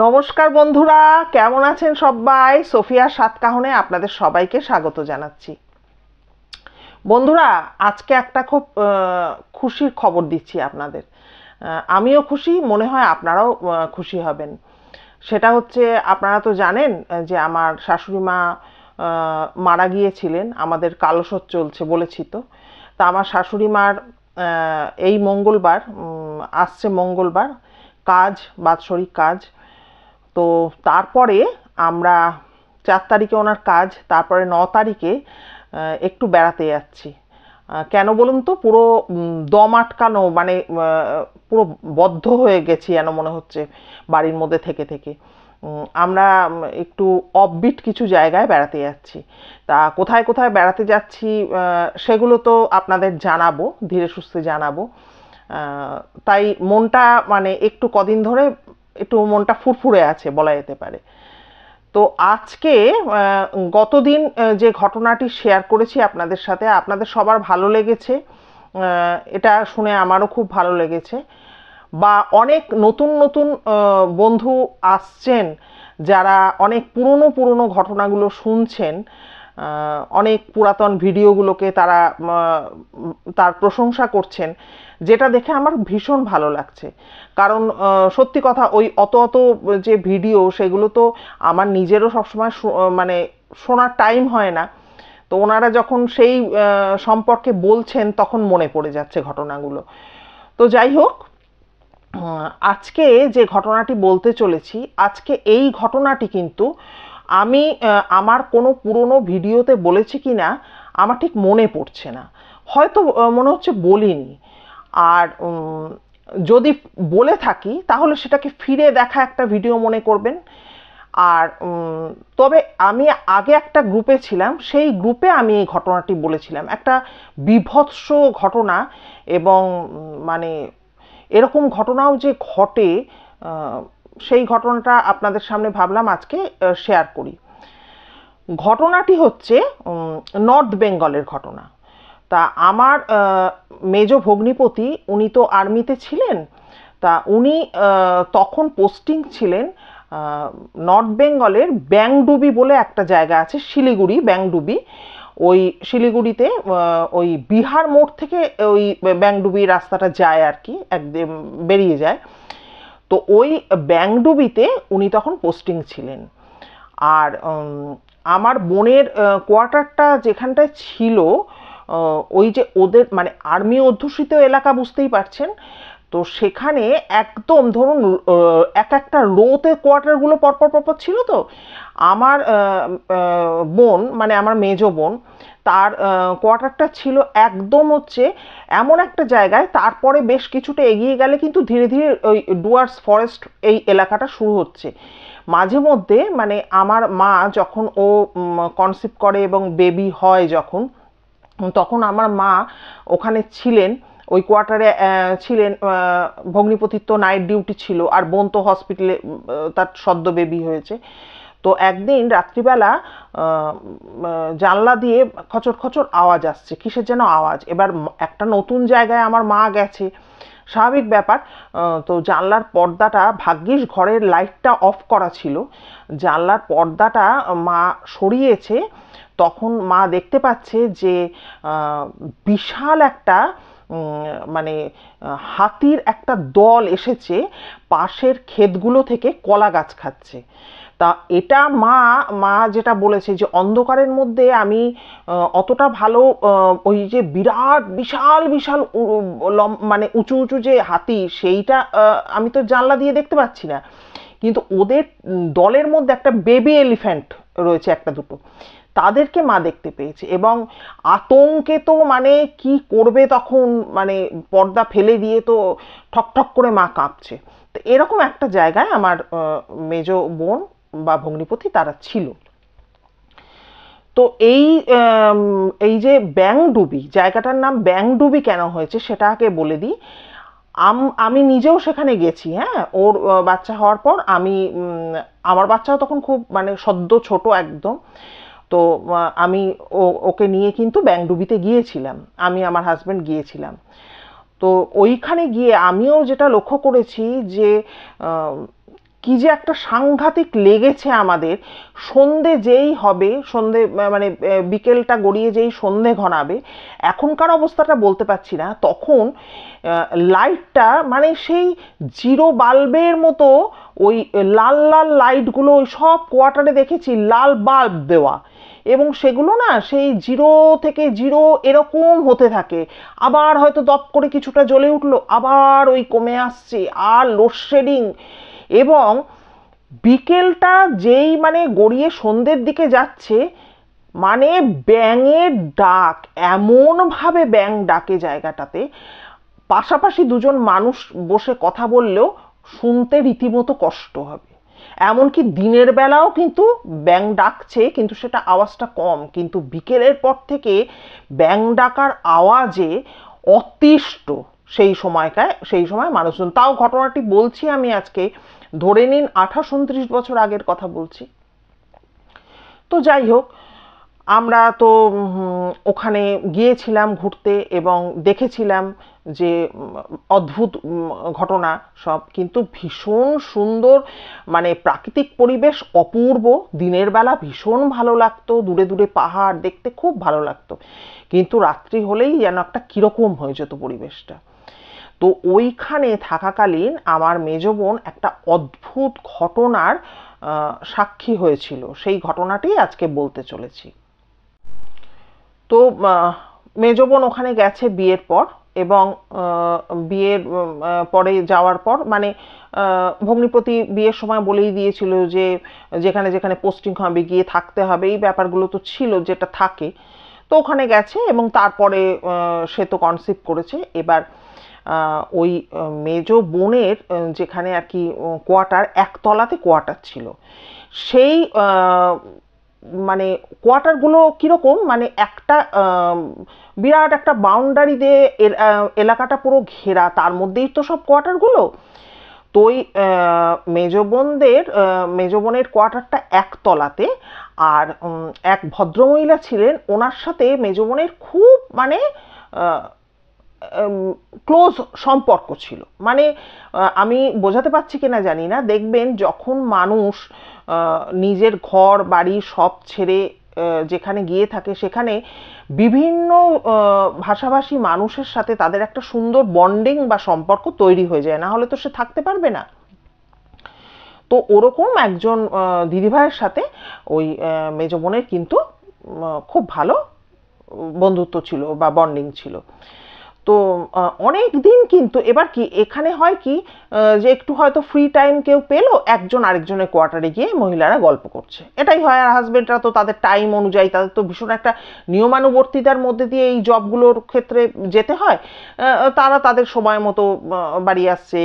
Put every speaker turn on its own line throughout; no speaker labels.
নমস্কার বন্ধুরা, কেমন আছেন সবাই? সোফিয়ার সাতকাহনে আপনাদের সবাইকে স্বাগত জানাচ্ছি। বন্ধুরা, আজকে একটা খুব খুশির খবর দিচ্ছি আপনাদের। আমিও খুশি, মনে হয় আপনারাও খুশি হবেন। সেটা হচ্ছে, আপনারা তো জানেন যে আমার শাশুড়ি মা মারা গিয়েছিলেন। আমাদের কালশোৎ চলছে বলেছি তো। তা আমার শাশুড়ি মার এই মঙ্গলবার, আসছে মঙ্গলবার বাৎসরিক কাজ। তো তারপরে আমরা 4 তারিখে ওনার কাজ, তারপরে 9 তারিখে একটু বেড়াতে যাচ্ছি। কেন বলুন তো? পুরো দম আটকানো, মানে পুরো বদ্ধ হয়ে গেছি যেন মনে হচ্ছে বাড়ির মধ্যে থেকে থেকে। আমরা একটু অফবিট কিছু জায়গায় বেড়াতে যাচ্ছি। তা কোথায় কোথায় বেড়াতে যাচ্ছি সেগুলো তো আপনাদের জানাবো, ধীরে সুস্থে জানাবো। তাই মনটা মানে একটু কদিন ধরে একটু মনটা ফুরফুরে আছে বলা যেতে পারে। তো আজকে গতদিন যে ঘটনাটি শেয়ার করেছি আপনাদের সাথে, আপনাদের সবার ভালো লেগেছে, এটা শুনে আমারও খুব ভালো লেগেছে। বা অনেক নতুন নতুন বন্ধু আসছেন, যারা অনেক পুরনো পুরনো ঘটনাগুলো শুনছেন, অনেক পুরাতন ভিডিওগুলোকে তারা তার প্রশংসা করছেন, যেটা দেখে আমার ভীষণ ভালো লাগছে। কারণ সত্যি কথা, ওই অত অত যে ভিডিও, সেগুলো তো আমার নিজেরও সবসময় মানে শোনার টাইম হয় না। তো ওনারা যখন সেই সম্পর্কে বলছেন, তখন মনে পড়ে যাচ্ছে ঘটনাগুলো। তো যাই হোক, আজকে যে ঘটনাটি বলতে চলেছি, আজকে এই ঘটনাটি কিন্তু আমি আমার কোনো পুরনো ভিডিওতে বলেছি কি না আমার ঠিক মনে পড়ছে না, হয়তো মনে হচ্ছে বলিনি। আর যদি বলে থাকি তাহলে সেটাকে ফিরে দেখা একটা ভিডিও মনে করবেন। আর তবে আমি আগে একটা গ্রুপে ছিলাম, সেই গ্রুপে আমি এই ঘটনাটি বলেছিলাম, একটা বীভৎস ঘটনা। এবং মানে এরকম ঘটনাও যে ঘটে, সেই ঘটনাটা আপনাদের সামনে ভাবলাম আজকে শেয়ার করি। ঘটনাটি হচ্ছে নর্থ বেঙ্গলের ঘটনা। তা আমার মেজ ভগ্নিপতি, উনি তো আর্মিতে ছিলেন। তা উনি তখন পোস্টিং ছিলেন নর্থ বেঙ্গলের ব্যাংডুবি বলে একটা জায়গা আছে, শিলিগুড়ি ব্যাংডুবি। ওই শিলিগুড়িতে ওই বিহার মোড় থেকে ওই ব্যাংডুবি রাস্তাটা যায় আর কি, একদম বেরিয়ে যায়। তো ওই ব্যাংডুবিতে উনি তখন পোস্টিং ছিলেন। আর আমার বোনের কোয়ার্টারটা যেখানটায় ছিল, ওই যে ওদের মানে আর্মি অধ্যুষিত এলাকা, বুঝতেই পারছেন। তো সেখানে একদম ধরুন এক একটা রোতে কোয়ার্টারগুলো পরপর পরপর ছিল। তো আমার বোন, মানে আমার মেজো বোন, তার কোয়ার্টারটা ছিল একদম হচ্ছে এমন একটা জায়গায়। তারপরে বেশ কিছুটা এগিয়ে গেলে কিন্তু ধীরে ধীরে ওই ডুয়ার্স ফরেস্ট এই এলাকাটা শুরু হচ্ছে। মাঝে মধ্যে মানে আমার মা যখন ও কনসিভ করে এবং বেবি হয় যখন, তখন আমার মা ওখানে ছিলেন, ওই কোয়ার্টারে ছিলেন। ভগ্নিপতির তো নাইট ডিউটি ছিল, আর বোন তো হসপিটালে, তার সদ্য বেবি হয়েছে। তো একদিন রাত্রিবেলা জানলা দিয়ে খচর খচর আওয়াজ আসছে, কিসের যেন আওয়াজ। এবার একটা নতুন জায়গায় আমার মা গেছে, স্বাভাবিক ব্যাপার। তো জানলার পর্দাটা, ভাগ্যিস ঘরের লাইটটা অফ করা ছিল, জানলার পর্দাটা মা সরিয়েছে। তখন মা দেখতে পাচ্ছে যে বিশাল একটা মানে হাতির একটা দল এসেছে পাশের ক্ষেতগুলো থেকে কলা গাছ খাচ্ছে। তা এটা মা মা যেটা বলেছে যে অন্ধকারের মধ্যে আমি অতটা ভালো, ওই যে বিরাট বিশাল বিশাল মানে উঁচু উঁচু যে হাতি, সেইটা আমি তো জানলা দিয়ে দেখতে পাচ্ছি না, কিন্তু ওদের দলের মধ্যে একটা বেবি এলিফ্যান্ট রয়েছে, একটা দুটো, তাদেরকে মা দেখতে পেয়েছে। এবং আতঙ্কে তো মানে কি করবে তখন, মানে পর্দা ফেলে দিয়ে তো ঠক ঠক করে মা কাঁপছে। তো এরকম একটা জায়গায় আমার মেজ বোন বা ভগ্নিপতি তারা ছিল। তো এই যে ব্যাংডুবি, জায়গাটার নাম ব্যাংডুবি কেন হয়েছে সেটা আগে বলে দিই। আমি নিজেও সেখানে গেছি। হ্যাঁ, ওর বাচ্চা হওয়ার পর আমি, আমার বাচ্চাও তখন খুব মানে সদ্য ছোট একদম। তো আমি ওকে নিয়ে কিন্তু ব্যাংডুবিতে গিয়েছিলাম, আমি আমার হাজব্যান্ড গিয়েছিলাম। তো ওইখানে গিয়ে আমিও যেটা লক্ষ্য করেছি যে কি যে একটা সাংঘাতিক লেগেছে আমাদের। সন্ধে যেই হবে, সন্ধে মানে বিকেলটা গড়িয়ে যেই সন্ধে ঘনাবে, এখনকার অবস্থাটা বলতে পারছি না, তখন লাইটটা মানে সেই জিরো বাল্বের মতো, ওই লাল লাল লাইটগুলো ওই সব কোয়ার্টারে দেখেছি লাল বাল্ব দেওয়া, এবং সেগুলো না সেই জিরো থেকে জিরো এরকম হতে থাকে, আবার হয়তো দপ করে কিছুটা জ্বলে উঠলো, আবার ওই কমে আসছে, আর লোডশেডিং। এবং বিকেলটা যেই মানে গড়িয়ে সন্ধ্যের দিকে যাচ্ছে, মানে ব্যাঙের ডাক, এমনভাবে ব্যাঙ ডাকে জায়গাটাতে, পাশাপাশি দুজন মানুষ বসে কথা বললেও শুনতে রীতিমতো কষ্ট হবে। এমনকি দিনের বেলাও কিন্তু ব্যাঙ ডাকছে, কিন্তু সেটা আওয়াজটা কম, কিন্তু বিকেলের পর থেকে ব্যাঙ ডাকার আওয়াজে অতিষ্ঠ সেই সময় মানুষজন। তাও ঘটনাটি বলছি আমি আজকে, ধরে নিন 28-29 বছর আগের কথা বলছি। তো যাই হোক, আমরা তো ওখানে গিয়েছিলাম ঘুরতে এবং দেখেছিলাম যে অদ্ভুত ঘটনা সব, কিন্তু ভীষণ সুন্দর, মানে প্রাকৃতিক পরিবেশ অপূর্ব। দিনের বেলা ভীষণ ভালো লাগতো, দূরে দূরে পাহাড় দেখতে খুব ভালো লাগতো, কিন্তু রাত্রি হলেই যেন একটা কিরকম হয়ে যেত পরিবেশটা। তো ওইখানে থাকাকালীন আমার মেজ বোন একটা অদ্ভুত ঘটনার সাক্ষী হয়েছিল, সেই ঘটনাটি আজকে বলতে চলেছি। তো মেজ বোন ওখানে গেছে বিয়ের পর, এবং বিয়ের পরে যাওয়ার পর মানে ভগ্নিপতি বিয়ের সময় বলেই দিয়েছিল যে যেখানে যেখানে পোস্টিং হবে গিয়ে থাকতে হবে, এই ব্যাপারগুলো তো ছিল যেটা থাকে। তো ওখানে গেছে এবং তারপরে সে তো কনসিভ করেছে। এবার ওই মেজ বোনের যেখানে আর কি কোয়ার্টার, একতলাতে কোয়ার্টার ছিল, সেই মানে কোয়ার্টারগুলো কীরকম, মানে একটা বিরাট একটা বাউন্ডারি দিয়ে এলাকাটা পুরো ঘেরা, তার মধ্যেই তো সব কোয়ার্টারগুলো। তো ওই মেজ বোনের কোয়ার্টারটা একতলাতে, আর এক ভদ্রমহিলা ছিলেন, ওনার সাথে মেজ বোনের খুব মানে ক্লোজ সম্পর্ক ছিল। মানে আমি বোঝাতে পারছি কিনা জানি না, দেখবেন যখন মানুষ নিজের ঘর বাড়ি সব ছেড়ে যেখানে গিয়ে থাকে, সেখানে বিভিন্ন ভাষাভাষী মানুষের সাথে তাদের একটা সুন্দর বন্ডিং বা সম্পর্ক তৈরি হয়ে যায়, না হলে তো সে থাকতে পারবে না। তো ওরকম একজন দিদিভাইয়ের সাথে ওই মেজ বোনের কিন্তু খুব ভালো বন্ধুত্ব ছিল বা বন্ডিং ছিল। তো অনেক দিন কিন্তু, এবার কি এখানে হয় কি যে একটু হয়তো ফ্রি টাইম কেউ পেলো, একজন আরেকজনের কোয়ার্টারে গিয়ে মহিলারা গল্প করছে, এটাই হয়। আর হাজবেন্ডরা তো তাদের টাইম অনুযায়ী, তাদের তো ভীষণ একটা নিয়মানুবর্তিতার মধ্যে দিয়ে এই জবগুলোর ক্ষেত্রে যেতে হয়, তারা তাদের সময় মতো বাড়ি আসছে,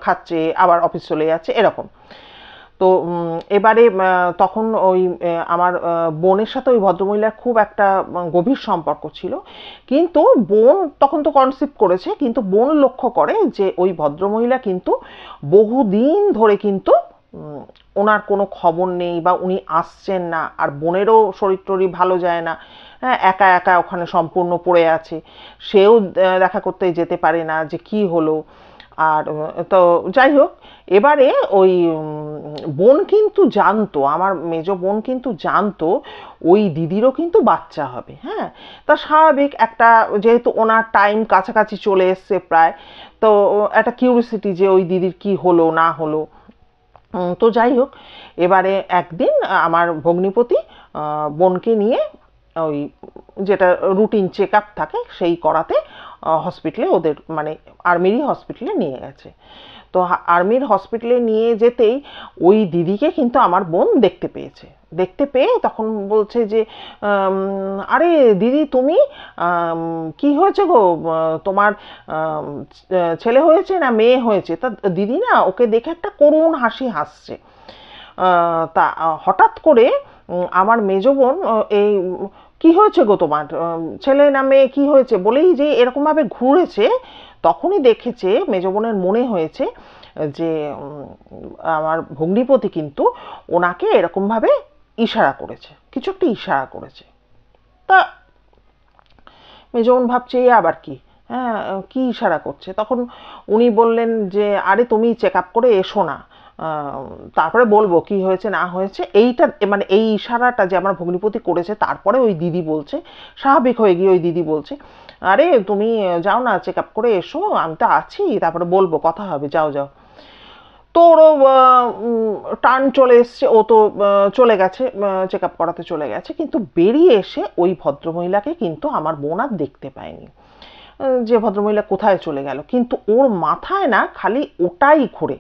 খাচ্ছে, আবার অফিস চলে যাচ্ছে, এরকম। তো এবারে তখন ওই আমার বোনের সাথে ওই ভদ্রমহিলার খুব একটা গভীর সম্পর্ক ছিল, কিন্তু বোন তখন তো কনসিভ করেছে, কিন্তু বোন লক্ষ্য করে যে ওই ভদ্রমহিলা কিন্তু বহুদিন ধরে কিন্তু ওনার কোনো খবর নেই, বা উনি আসছেন না, আর বোনেরও শরীর টরীর ভালো যায় না, হ্যাঁ, একা একা ওখানে সম্পূর্ণ পড়ে আছে, সেও দেখা করতে যেতে পারে না যে কি হলো। আর তো যাই হোক, এবারে ওই বোন কিন্তু জানতো, আমার মেজ বোন কিন্তু জানতো ওই দিদিরও কিন্তু বাচ্চা হবে, হ্যাঁ। তা স্বাভাবিক একটা, যেহেতু ওনার টাইম কাছাকাছি চলে এসছে প্রায়, তো একটা কিউরিসিটি যে ওই দিদির কি হলো না হলো। তো যাই হোক, এবারে একদিন আমার ভগ্নিপতি বোনকে নিয়ে ওই যেটা রুটিন চেক আপ থাকে সেই করাতে হসপিটালে, ওদের মানে আর্মিরই হসপিটালে নিয়ে গেছে। তো আর্মির হসপিটালে নিয়ে যেতেই ওই দিদিকে কিন্তু আমার বোন দেখতে পেয়েছে। দেখতে পেয়ে তখন বলছে যে আরে দিদি তুমি, কি হয়েছে গো, তোমার ছেলে হয়েছে না মেয়ে হয়েছে? তা দিদি না ওকে দেখে একটা করুণ হাসি হাসছে। তা হঠাৎ করে আমার মেজ বোন এই কি হয়েছে গো তোমার, ছেলে না মেয়ে, কি হয়েছে বলেই যে এরকমভাবে ঘুরেছে, তখনই দেখেছে মেজ বোনের মনে হয়েছে যে আমার ভগ্নিপতি কিন্তু ওনাকে এরকমভাবে ইশারা করেছে, কিছু একটা ইশারা করেছে। তা মেজ বোন ভাবছে এ আবার কি, হ্যাঁ কি ইশারা করছে। তখন উনি বললেন যে আরে তুমি চেক আপ করে এসো না, তারপরে বলবো কি হয়েছে না হয়েছে। এইটা মানে এই ইশারাটা যে আমার ভগ্নিপতি করেছে, তারপরে ওই দিদি বলছে, স্বাভাবিক হয়ে গিয়ে ওই দিদি বলছে, আরে তুমি যাও না, চেক আপ করে এসো, আমি তো আছি, তারপরে বলবো, কথা হবে, যাও যাও। তো ওরও টার্ন চলে এসছে, ও তো চলে গেছে, চেক আপ করাতে চলে গেছে। কিন্তু বেরিয়ে এসে ওই ভদ্রমহিলাকে কিন্তু আমার বোন আর দেখতে পায়নি, যে ভদ্রমহিলা কোথায় চলে গেল। কিন্তু ওর মাথায় না খালি ওটাই ঘোরে,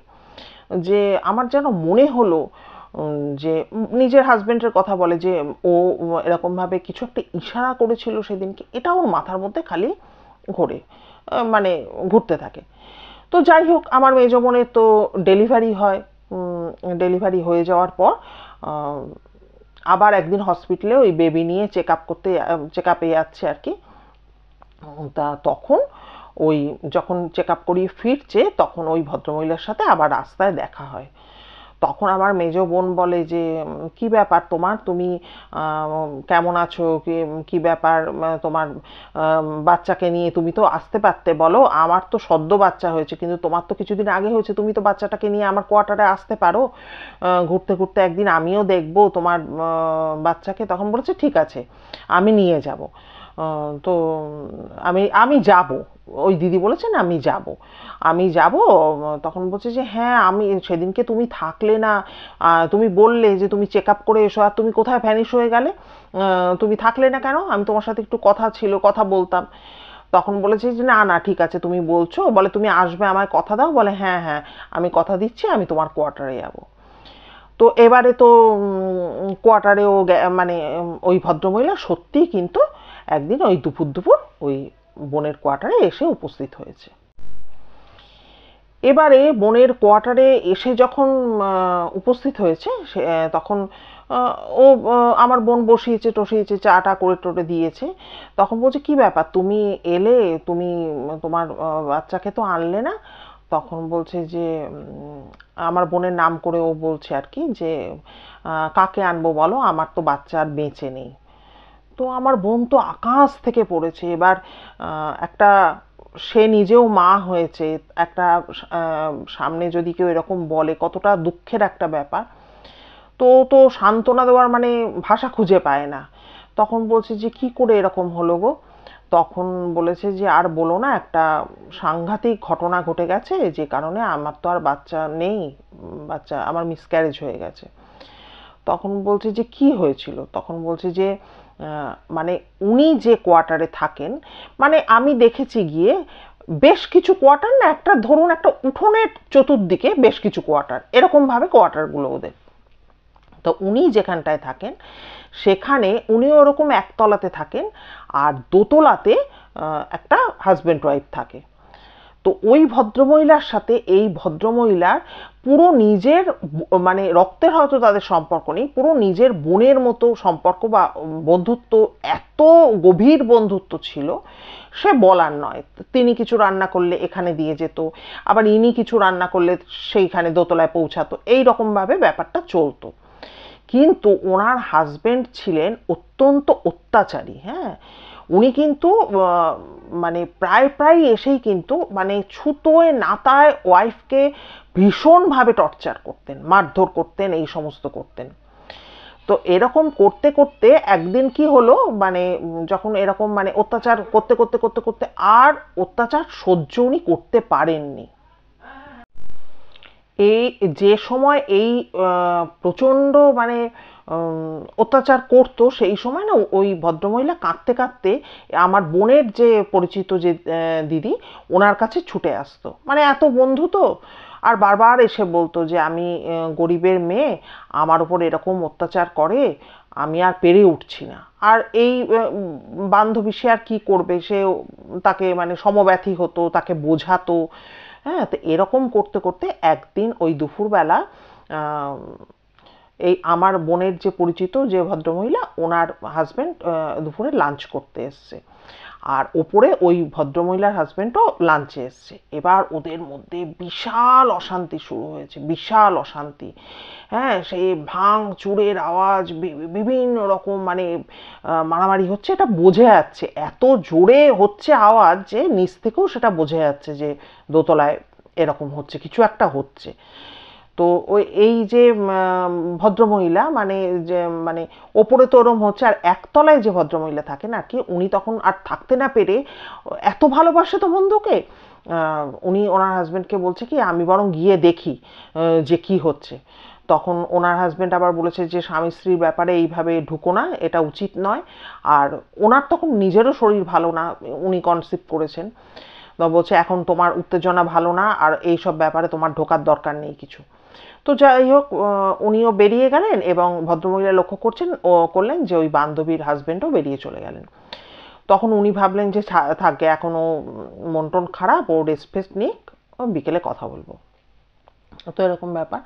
যে আমার যেন মনে হলো যে নিজের হাজবেন্ডের কথা বলে, যে ও এরকমভাবে কিছু একটা ইশারা করেছিল সেদিনকে, এটা ওর মাথার মধ্যে খালি ঘোরে, মানে ঘুরতে থাকে। তো যাই হোক, আমার মেজ বোনের তো ডেলিভারি হয়। ডেলিভারি হয়ে যাওয়ার পর আবার একদিন হসপিটালে ওই বেবি নিয়ে চেক আপে যাচ্ছে আর কি। তা তখন ওই যখন চেক আপ করিয়ে ফিরছে, তখন ওই ভদ্রমহিলার সাথে আবার রাস্তায় দেখা হয়। তখন আমার মেজ বোন বলে যে কি ব্যাপার তোমার, তুমি কেমন আছো, কি ব্যাপার তোমার বাচ্চাকে নিয়ে, তুমি তো আসতে পারতে, বলো, আমার তো সদ্য বাচ্চা হয়েছে, কিন্তু তোমার তো কিছুদিন আগে হয়েছে, তুমি তো বাচ্চাটাকে নিয়ে আমার কোয়ার্টারে আসতে পারো, ঘুরতে ঘুরতে একদিন আমিও দেখবো তোমার বাচ্চাকে। তখন বলেছে ঠিক আছে, আমি নিয়ে যাব। তো আমি আমি যাব, ওই দিদি বলেছেন আমি যাব, আমি যাব। তখন বলছে যে হ্যাঁ, আমি সেদিনকে তুমি থাকলে না, তুমি বললে যে তুমি চেক আপ করে এসো, আর তুমি কোথায় ভ্যানিশ হয়ে গেলে, তুমি থাকলে না কেন, আমি তোমার সাথে একটু কথা ছিল, কথা বলতাম। তখন বলেছে যে না না ঠিক আছে, তুমি বলছো, বলে তুমি আসবে, আমায় কথা দাও, বলে হ্যাঁ হ্যাঁ আমি কথা দিচ্ছি, আমি তোমার কোয়ার্টারে যাব। তো এবারে তো কোয়ার্টারেও মানে ওই ভদ্রমহিলা সত্যি কিন্তু একদিন ওই দুপুর দুপুর ওই বোনের কোয়ার্টারে এসে উপস্থিত হয়েছে। এবারে বোনের কোয়ার্টারে এসে যখন উপস্থিত হয়েছে, তখন ও আমার বোন বসিয়েছে টসিয়েছে, চাটা করে টোরে দিয়েছে। তখন বলছে কি ব্যাপার, তুমি এলে, তুমি তোমার বাচ্চাকে তো আনলে না। তখন বলছে যে আমার বোনের নাম করে ও বলছে আর কি, যে কাকে আনবো বলো, আমার তো বাচ্চা আর বেঁচে নেই। তো আমার বোন তো আকাশ থেকে পড়েছে। এবার একটা, সে নিজেও মা হয়েছে, একটা সামনে যদি কেউ এরকম বলে, কতটা দুঃখের একটা ব্যাপার। তো তো সান্ত্বনা দেওয়ার মানে ভাষা খুঁজে পায় না। তখন বলছে যে কি করে এরকম হলো গো। তখন বলেছে যে আর বলো না, একটা সাংঘাতিক ঘটনা ঘটে গেছে, যে কারণে আমার তো আর বাচ্চা নেই, বাচ্চা আমার মিসক্যারেজ হয়ে গেছে। তখন বলছে যে কি হয়েছিল। তখন বলছে যে মানে উনি যে কোয়ার্টারে থাকেন, মানে আমি দেখেছি গিয়ে বেশ কিছু কোয়ার্টার না, একটা ধরুন একটা উঠোনের চতুর্দিকে বেশ কিছু কোয়ার্টার, এরকম ভাবে কোয়ার্টারগুলো ওদের। তো উনি যেখানটায় থাকেন সেখানে উনিও ওরকম একতলাতে থাকেন, আর দোতলাতে একটা হাজব্যান্ড ওয়াইফ থাকে। তো ওই ভদ্রমহিলার সাথে এই ভদ্রমহিলার পুরো নিজের, মানে রক্তের হয়তো তাদের সম্পর্ক নেই, পুরো নিজের বোনের মতো সম্পর্ক বা বন্ধুত্ব, এত গভীর বন্ধুত্ব ছিল সে বলার নয়। তিনি কিছু রান্না করলে এখানে দিয়ে যেত, আবার ইনি কিছু রান্না করলে সেইখানে দোতলায় পৌঁছাতো, এই রকমভাবে ব্যাপারটা চলতো। কিন্তু ওনার হাজবেন্ড ছিলেন অত্যন্ত অত্যাচারী। হ্যাঁ, উনি কিন্তু মানে প্রায় প্রায় এসেই কিন্তু মানে ছুতোয় নাতায় ওয়াইফকে ভীষণভাবে টর্চার করতেন, মারধর করতেন, এই সমস্ত করতেন। তো এরকম করতে করতে একদিন কি হলো, মানে যখন এরকম মানে অত্যাচার করতে করতে করতে করতে আর অত্যাচার সহ্য উনি করতে পারেননি। এই যে সময় এই প্রচণ্ড মানে অত্যাচার করতো, সেই সময় না ওই ভদ্রমহিলা কাঁদতে কাঁদতে আমার বোনের যে পরিচিত যে দিদি, ওনার কাছে ছুটে আসতো, মানে এত বন্ধু তো। আর বারবার এসে বলতো যে আমি গরিবের মেয়ে, আমার উপর এরকম অত্যাচার করে, আমি আর পেরে উঠছি না। আর এই বান্ধবী সে আর কি করবে, সে তাকে মানে সমব্যথী হতো, তাকে বোঝাতো। হ্যাঁ, তো এরকম করতে করতে একদিন ওই দুপুরবেলা এই আমার বোনের যে পরিচিত যে ভদ্রমহিলা, ওনার হাজবেন্ড দুপুরে লাঞ্চ করতে এসছে, আর ওপরে ওই ভদ্রমহিলার হাজবেন্ডও লাঞ্চে এসছে। এবার ওদের মধ্যে বিশাল অশান্তি শুরু হয়েছে, বিশাল অশান্তি। হ্যাঁ, সেই ভাঙ চুরের আওয়াজ, বিভিন্ন রকম মানে মারামারি হচ্ছে, এটা বোঝা যাচ্ছে, এত জোরে হচ্ছে আওয়াজ যে নিচ থেকেও সেটা বোঝা যাচ্ছে যে দোতলায় এরকম হচ্ছে, কিছু একটা হচ্ছে। তো ওই এই যে ভদ্রমহিলা মানে যে মানে ওপরে তো ওরম হচ্ছে, আর একতলায় যে ভদ্রমহিলা থাকেন আর কি, উনি তখন আর থাকতে না পেরে, এত ভালোবাসে তো বন্ধুকে, উনি ওনার হাজবেন্ডকে বলছে কি আমি বরং গিয়ে দেখি যে কি হচ্ছে। তখন ওনার হাজবেন্ড আবার বলেছে যে স্বামী স্ত্রীর ব্যাপারে এইভাবে ঢুকো না, এটা উচিত নয়। আর ওনার তখন নিজেরও শরীর ভালো না, উনি কনসিভ করেছেন। তো বলছে এখন তোমার উত্তেজনা ভালো না, আর এইসব ব্যাপারে তোমার ঢোকার দরকার নেই কিছু। তো যাই হোক, উনিও বেরিয়ে গেলেন এবং ভদ্রমহিলা লক্ষ্য করলেন যে ওই বান্ধবীর হাজবেন্ডও বেরিয়ে চলে গেলেন। তখন উনি ভাবলেন যে থাকে এখনো মন টন খারাপ, ও রেস্ট ফেস্ট নিক, বিকেলে কথা বলবো। তো এরকম ব্যাপার।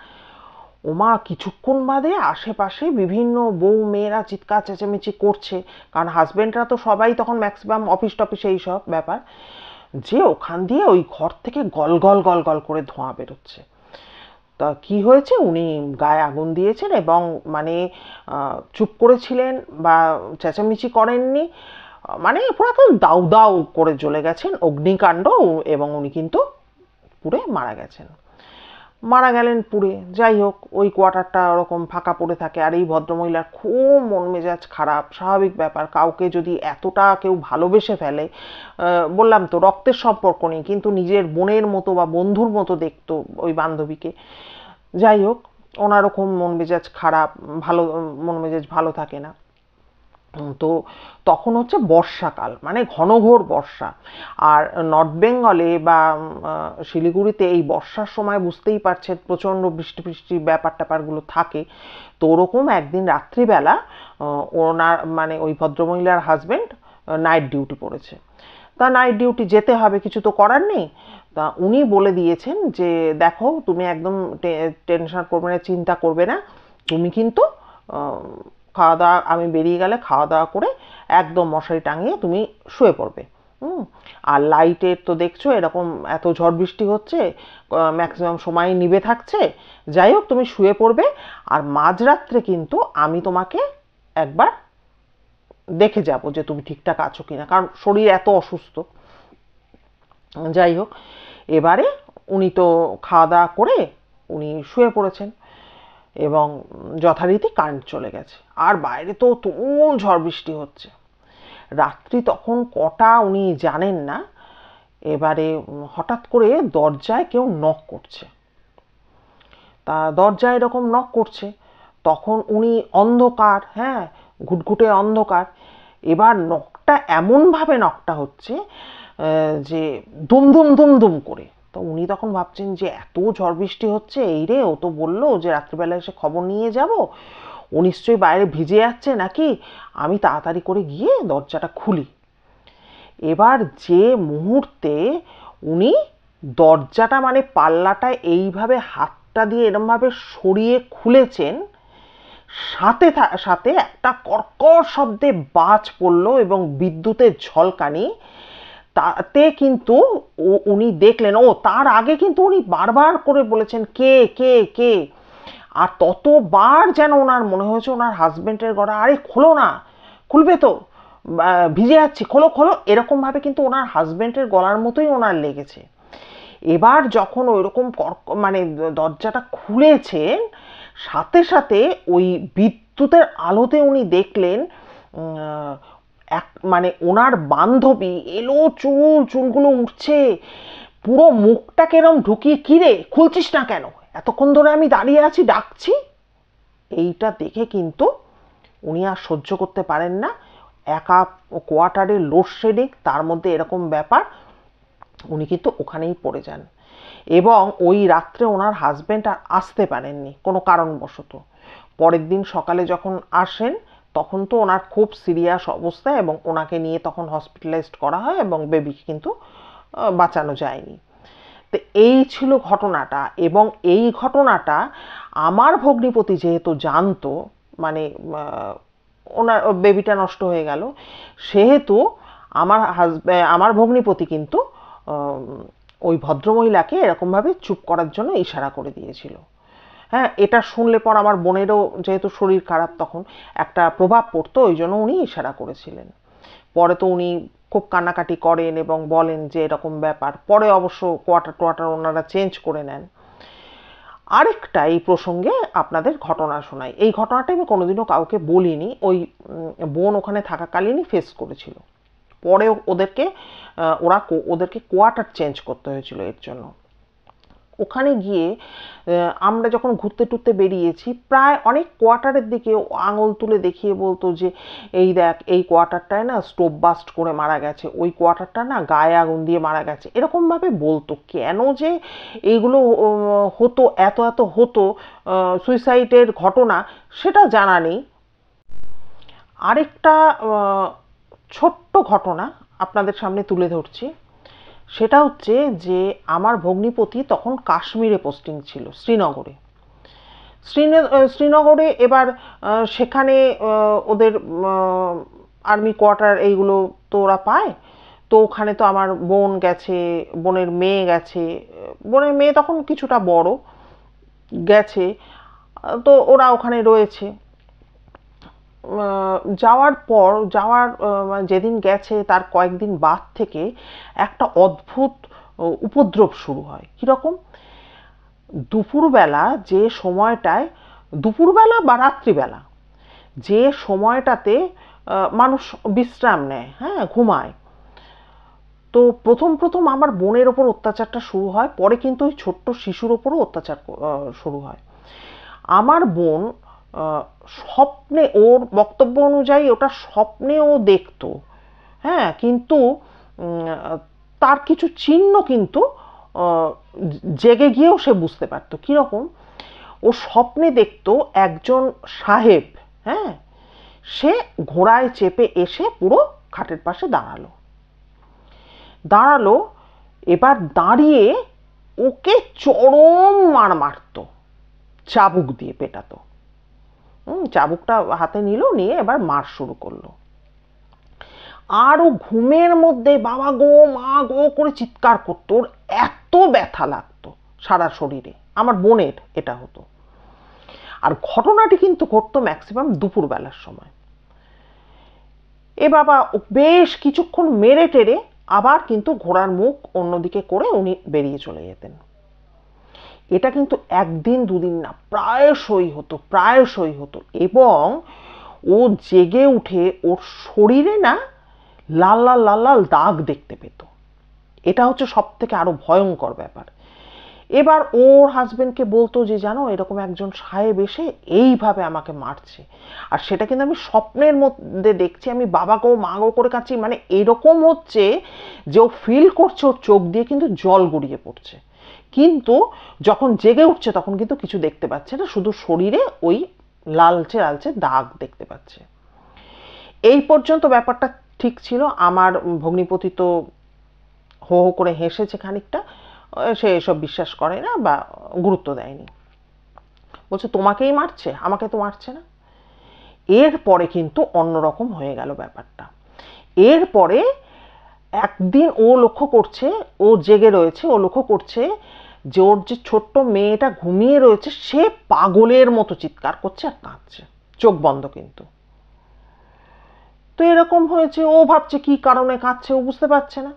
ওমা কিছুক্ষণ বাদে আশেপাশে বিভিন্ন বউ মেয়েরা চিৎকার চেঁচামেচি করছে, কারণ হাজবেন্ডরা তো সবাই তখন ম্যাক্সিমাম অফিস টফিস এই সব ব্যাপার, যে ওখান দিয়ে ওই ঘর থেকে গল গল গল গল করে ধোঁয়া বেরোচ্ছে। তা কি হয়েছে, উনি গায়ে আগুন দিয়েছেন এবং মানে চুপ করেছিলেন বা চেঁচামেচি করেননি, মানে পুরো একদম দাউ দাউ করে জ্বলে গেছেন, অগ্নিকাণ্ড, এবং উনি কিন্তু পুড়ে মারা গেছেন। মারা গেলেন পুড়ে। যাই হোক, ওই কোয়ার্টারটা ওরকম ফাঁকা পড়ে থাকে, আর এই ভদ্রমহিলার খুব মন মেজাজ খারাপ, স্বাভাবিক ব্যাপার, কাউকে যদি এতটা কেউ ভালোবেসে ফেলে, বললাম তো রক্তের সম্পর্ক নেই কিন্তু নিজের বোনের মতো বা বন্ধুর মতো দেখতো ওই বান্ধবীকে। যাই হোক, ওনার ওরকম মন মেজাজ খারাপ, ভালো মন মেজাজ ভালো থাকে না। তো তখন হচ্ছে বর্ষাকাল, মানে ঘনঘোর বর্ষা। আর নর্থ বেঙ্গলে বা শিলিগুড়িতে এই বর্ষার সময় বুঝতেই পারছেন প্রচণ্ড বৃষ্টি বৃষ্টি ব্যাপার ট্যাপারগুলো থাকে। তো ওরকম একদিন রাত্রিবেলা ওনার মানে ওই ভদ্রমহিলার হাজবেন্ড নাইট ডিউটি পড়েছে। তা নাইট ডিউটি যেতে হবে, কিছু তো করার নেই। তা উনি বলে দিয়েছেন যে দেখো তুমি একদম টেনশন করবে না, চিন্তা করবে না, তুমি কিন্তু খাওয়া দাওয়া, আমি বেরিয়ে গেলে খাওয়া দাওয়া করে একদম মশারি টাঙিয়ে তুমি শুয়ে পড়বে। আর লাইটের তো দেখছো এরকম এত ঝড় বৃষ্টি হচ্ছে, ম্যাক্সিমাম সময় নিভে থাকছে। যাই হোক তুমি শুয়ে পড়বে, আর মাঝরাত্রে কিন্তু আমি তোমাকে একবার দেখে যাব যে তুমি ঠিকঠাক আছো কিনা, কারণ শরীর এত অসুস্থ। যাই হোক, এবারে উনি তো খাওয়া দাওয়া করে উনি শুয়ে পড়েছেন এবং যথারীতি কারেন্ট চলে গেছে, আর বাইরে তো তুমুল ঝড় বৃষ্টি হচ্ছে। রাত্রি তখন কটা উনি জানেন না। এবারে হঠাৎ করে দরজায় কেউ নক করছে। তা দরজায় এরকম নক করছে, তখন উনি অন্ধকার, হ্যাঁ, ঘুটঘুটে অন্ধকার। এবার নকটা এমনভাবে নকটা হচ্ছে যে দুম দুম দুম দুম করে। তো উনি তখন ভাবছেন যে এত ঝড় বৃষ্টি হচ্ছে, এই রে, ও তো বললো যে রাত্রিবেলা এসে খবর নিয়ে যাব, ও নিশ্চয়ই বাইরে ভিজে যাচ্ছে নাকি, আমি তাড়াতাড়ি করে গিয়ে দরজাটা খুলি। এবার যে মুহূর্তে উনি দরজাটা মানে পাল্লাটা এইভাবে হাতটা দিয়ে এরমভাবে সরিয়ে খুলেছেন, সাথে সাথে একটা কর্কর শব্দে বাজ পড়লো এবং বিদ্যুতের ঝলকানি। তাতে কিন্তু উনি দেখলেন, তার আগে কিন্তু উনি বারবার করে বলেছেন কে কে কে, আর ততবার যেন ওনার মনে হয়েছে ওনার হাজবেন্ডের গলা, আরে খোলো না, খুলবে তো, ভিজে যাচ্ছি, খোলো খোলো, এরকম ভাবে কিন্তু ওনার হাজবেন্ডের গলার মতোই ওনার লেগেছে। এবার যখন ওইরকম মানে দরজাটা খুলেছেন, সাথে সাথে ওই বিদ্যুতের আলোতে উনি দেখলেন এক মানে ওনার বান্ধবী এলো, চুলগুলো উঠছে, পুরো মুখটা কেরম ঢুকিয়ে, কিরে খুলছিস না কেন, এতক্ষণ ধরে আমি দাঁড়িয়ে আছি ডাকছি। এইটা দেখে কিন্তু উনি আর সহ্য করতে পারেন না, একা কোয়ার্টারে লোডশেডিং, তার মধ্যে এরকম ব্যাপার, উনি কিন্তু ওখানেই পড়ে যান। এবং ওই রাত্রে ওনার হাজবেন্ড আর আসতে পারেননি কোনো কারণবশত। পরের দিন সকালে যখন আসেন তখন তো ওনার খুব সিরিয়াস অবস্থা, এবং ওনাকে নিয়ে তখন হসপিটালাইজড করা হয় এবং বেবিকে কিন্তু বাঁচানো যায়নি। তো এই ছিল ঘটনাটা, এবং এই ঘটনাটা আমার ভগ্নিপতি যেহেতু জানতো, মানে ওনার বেবিটা নষ্ট হয়ে গেল, সেহেতু আমার ভগ্নিপতি কিন্তু ওই ভদ্রমহিলাকে এরকমভাবে চুপ করার জন্য ইশারা করে দিয়েছিল। হ্যাঁ, এটা শুনলে পর আমার বোনেরও যেহেতু শরীর খারাপ, তখন একটা প্রভাব পড়তো, ওই জন্য উনি ইশারা করেছিলেন। পরে তো উনি খুব কান্নাকাটি করেন এবং বলেন যে এরকম ব্যাপার। পরে অবশ্য কোয়ার্টার ওনারা চেঞ্জ করে নেন। আরেকটা এই প্রসঙ্গে আপনাদের ঘটনা শোনাই। এই ঘটনাটা আমি কোনোদিনও কাউকে বলিনি, ওই বোন ওখানে থাকাকালীনই ফেস করেছিল। পরে ওদেরকে কোয়ার্টার চেঞ্জ করতে হয়েছিল এর জন্য। ওখানে গিয়ে আমরা যখন ঘুরতে টুরতে বেরিয়েছি, প্রায় অনেক কোয়ার্টারের দিকে আঙুল তুলে দেখিয়ে বলতো যে এই দেখ, এই কোয়ার্টারটায় না স্টোভ বাস্ট করে মারা গেছে, ওই কোয়ার্টারটা না গায়ে আগুন দিয়ে মারা গেছে, এরকমভাবে বলতো। কেন যে এইগুলো হতো, এত এত হতো সুইসাইডের ঘটনা, সেটা জানা নেই। আরেকটা ছোট্ট ঘটনা আপনাদের সামনে তুলে ধরছি। সেটা হচ্ছে যে আমার ভগ্নিপতি তখন কাশ্মীরে পোস্টিং ছিল, শ্রীনগরে। এবার সেখানে ওদের আর্মি কোয়ার্টার এইগুলো তো ওরা পায়। তো ওখানে তো আমার বোন গেছে, বোনের মেয়ে গেছে, বোনের মেয়ে তখন কিছুটা বড়, গেছে। তো ওরা ওখানে রয়েছে। যেদিন গেছে তার কয়েকদিন বাদ থেকে একটা অদ্ভুত উপদ্রব শুরু হয়। কিরকম? দুপুরবেলা যে সময়টায়, দুপুরবেলা বা রাত্রিবেলা যে সময়টাতে মানুষ বিশ্রাম নেয়, হ্যাঁ, ঘুমায়, তো প্রথম প্রথম আমার বোনের ওপর অত্যাচারটা শুরু হয়, পরে কিন্তু ওই ছোট্ট শিশুর ওপরও অত্যাচার শুরু হয়। আমার বোন স্বপ্নে, ওর বক্তব্য অনুযায়ী ওটা স্বপ্নে ও দেখতো, হ্যাঁ, কিন্তু তার কিছু চিহ্ন কিন্তু জেগে গিয়েও সে বুঝতে পারতো। কিরকম? ও স্বপ্নে দেখতো একজন সাহেব, হ্যাঁ, সে ঘোড়ায় চেপে এসে পুরো খাটের পাশে দাঁড়ালো। এবার দাঁড়িয়ে ওকে চরম মার মারতো, চাবুক দিয়ে পেটাতো। চাবুকটা হাতে নিয়ে এবার মার শুরু করলো। আর ও ঘুমের মধ্যে বাবা গো, মা গো করে চিৎকার করতো। ওর এত ব্যথা লাগতো সারা শরীরে। আমার বোনের এটা হতো। আর ঘটনাটি কিন্তু ঘটতো ম্যাক্সিমাম দুপুরবেলার সময়। এ বাবা বেশ কিছুক্ষণ মেরে টেরে আবার কিন্তু ঘোড়ার মুখ অন্যদিকে করে উনি বেরিয়ে চলে যেতেন। এটা কিন্তু একদিন দুদিন না, প্রায়শই হতো। এবং ও জেগে উঠে ওর শরীরে না লাল লাল লাল লাল দাগ দেখতে পেত। এটা হচ্ছে সব থেকে আরো ভয়ঙ্কর ব্যাপার। এবার ওর হাজবেন্ডকে বলতো যে জানো, এরকম একজন সাহেব এসে এইভাবে আমাকে মারছে, আর সেটা কিন্তু আমি স্বপ্নের মধ্যে দেখছি, আমি বাবা গো মা গো করে কাঁদছি। মানে এরকম হচ্ছে যে ও ফিল করছে ওর চোখ দিয়ে কিন্তু জল গড়িয়ে পড়ছে, কিন্তু যখন জেগে উঠছে তখন কিন্তু কিছু দেখতে পাচ্ছে না, শুধু শরীরে ওই লালচে লালচে দাগ দেখতে পাচ্ছে। এই পর্যন্ত ব্যাপারটা ঠিক ছিল। আমার ভগ্নিপতি তো হো হো করে হেসেছে খানিকটা, সে এসব বিশ্বাস করে না বা গুরুত্ব দেয়নি। বলছে তোমাকেই মারছে, আমাকে তো মারছে না। এরপরে কিন্তু অন্যরকম হয়ে গেল ব্যাপারটা। এরপরে একদিন ও লক্ষ্য করছে, ও জেগে রয়েছে, ও লক্ষ্য করছে যে ওর যে ছোট্ট মেয়েটা ঘুমিয়ে রয়েছে সে পাগলের মতো চিৎকার করছে আর কাঁদছে, চোখ বন্ধ কিন্তু। তো এরকম হয়েছে, ও ভাবছে কি কারণে কাঁদছে, ও বুঝতে পারছে না।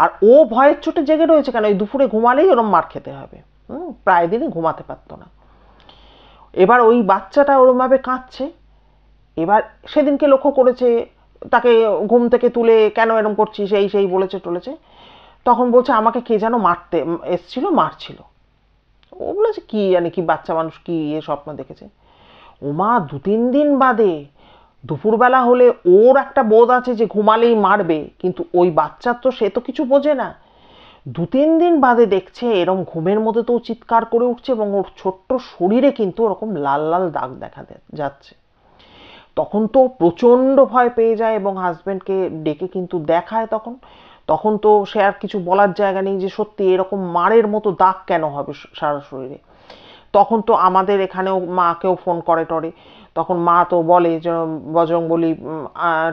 আর ও ভয়ের চোটে জেগে রয়েছে, কেন ওই দুপুরে ঘুমালেই ওরম মার খেতে হবে। প্রায় দিনই ঘুমাতে পারতো না। এবার ওই বাচ্চাটা ওরমভাবে কাঁদছে। এবার সেদিনকে লক্ষ্য করেছে, তাকে ঘুম থেকে তুলে কেন এরম করছিস সেই বলেছে টলেছে। তখন বলছে আমাকে কে যেন মারতে এসছিল, মারছিল। ও বলেছে কি জানি, কি বাচ্চা মানুষ কি স্বপ্ন দেখেছে। ওমা 2-3 দিন বাদে দুপুরবেলা হলে ওর একটা বোধ আছে যে ঘুমালেই মারবে, কিন্তু ওই বাচ্চার তো সে তো কিছু বোঝে না। 2-3 দিন বাদে দেখছে এরম ঘুমের মধ্যে তো চিৎকার করে উঠছে এবং ওর ছোট্ট শরীরে কিন্তু ওরকম লাল লাল দাগ দেখা যাচ্ছে। তখন তো প্রচন্ড ভয় পেয়ে যায় এবং হাজবেন্ডকে ডেকে কিন্তু দেখায়। তখন তো সে আর কিছু বলার জায়গা নেই যে সত্যি এরকম মারের মতো দাগ কেন হবে সারা শরীরে। তখন তো আমাদের এখানেও মাকেও ফোন করে টরে, তখন মা তো বলে যে বজরংবলী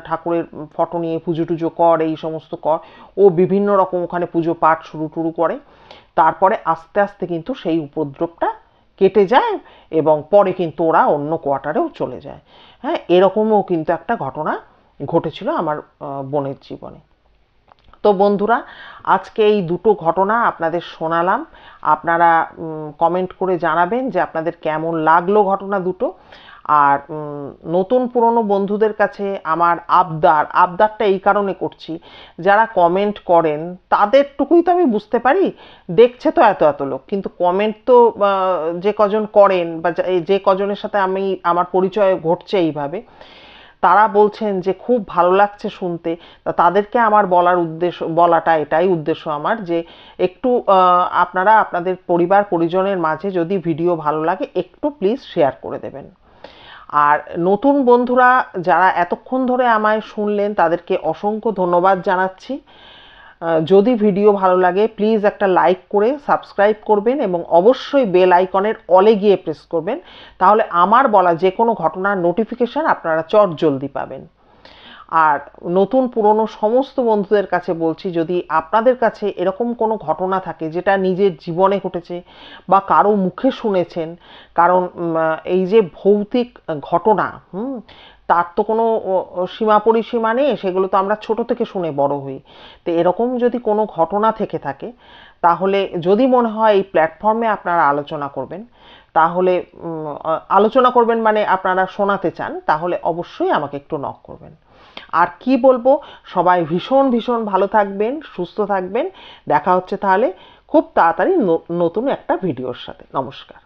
ঠাকুরের ফটো নিয়ে পুজো টুজো কর, এই সমস্ত কর। ও বিভিন্ন রকম ওখানে পুজো পাঠ শুরু করে। তারপরে আস্তে আস্তে কিন্তু সেই উপদ্রবটা কেটে যায় এবং পরে কিন্তু ওরা অন্য কোয়ার্টারেও চলে যায়। হ্যাঁ, এরকমও কিন্তু একটা ঘটনা ঘটেছিল আমার বোনের জীবনে। তো বন্ধুরা, আজকে এই দুটো ঘটনা আপনাদের শোনালাম। আপনারা কমেন্ট করে জানাবেন যে আপনাদের কেমন লাগলো ঘটনা দুটো। আর নতুন পুরনো বন্ধুদের কাছে আমার আবদারটা এই কারণে করছি, যারা কমেন্ট করেন তাদেরটুকুই তো আমি বুঝতে পারি। দেখছে তো এত এত লোক, কিন্তু কমেন্ট তো যে কজন করেন বা যে কজনের সাথে আমার পরিচয় ঘটছে এইভাবে, তারা বলছেন যে খুব ভালো লাগছে শুনতে। তাদেরকে আমার বলাটা এটাই উদ্দেশ্য আমার, যে একটু আপনারা আপনাদের পরিবার পরিজনের মাঝে যদি ভিডিও ভালো লাগে একটু প্লিজ শেয়ার করে দেবেন। আর নতুন বন্ধুরা যারা এতক্ষণ ধরে আমায় শুনলেন তাদেরকে অসংখ্য ধন্যবাদ জানাচ্ছি। যদি ভিডিও ভালো লাগে প্লিজ একটা লাইক করে সাবস্ক্রাইব করবেন এবং অবশ্যই বেল আইকনের অলে গিয়ে প্রেস করবেন, তাহলে আমার বলা যে কোনো ঘটনার নোটিফিকেশান আপনারা চটজলদি পাবেন। আর নতুন পুরনো সমস্ত বন্ধুদের কাছে বলছি, যদি আপনাদের কাছে এরকম কোনো ঘটনা থাকে যেটা নিজের জীবনে ঘটেছে বা কারো মুখে শুনেছেন, কারণ এই যে ভৌতিক ঘটনা, তার তো কোনো সীমা পরিসীমা নেই, সেগুলো তো আমরা ছোট থেকে শুনে বড় হই। তো এরকম যদি কোনো ঘটনা থেকে থাকে, তাহলে যদি মনে হয় এই প্ল্যাটফর্মে আপনারা আলোচনা করবেন, তাহলে আলোচনা করবেন মানে আপনারা শোনাতে চান, তাহলে অবশ্যই আমাকে একটু নক করবেন। আর কি বলবো, সবাই ভীষণ ভীষণ ভালো থাকবেন, সুস্থ থাকবেন। দেখা হচ্ছে তাহলে খুব তাড়াতাড়ি নতুন একটা ভিডিওর সাথে। নমস্কার।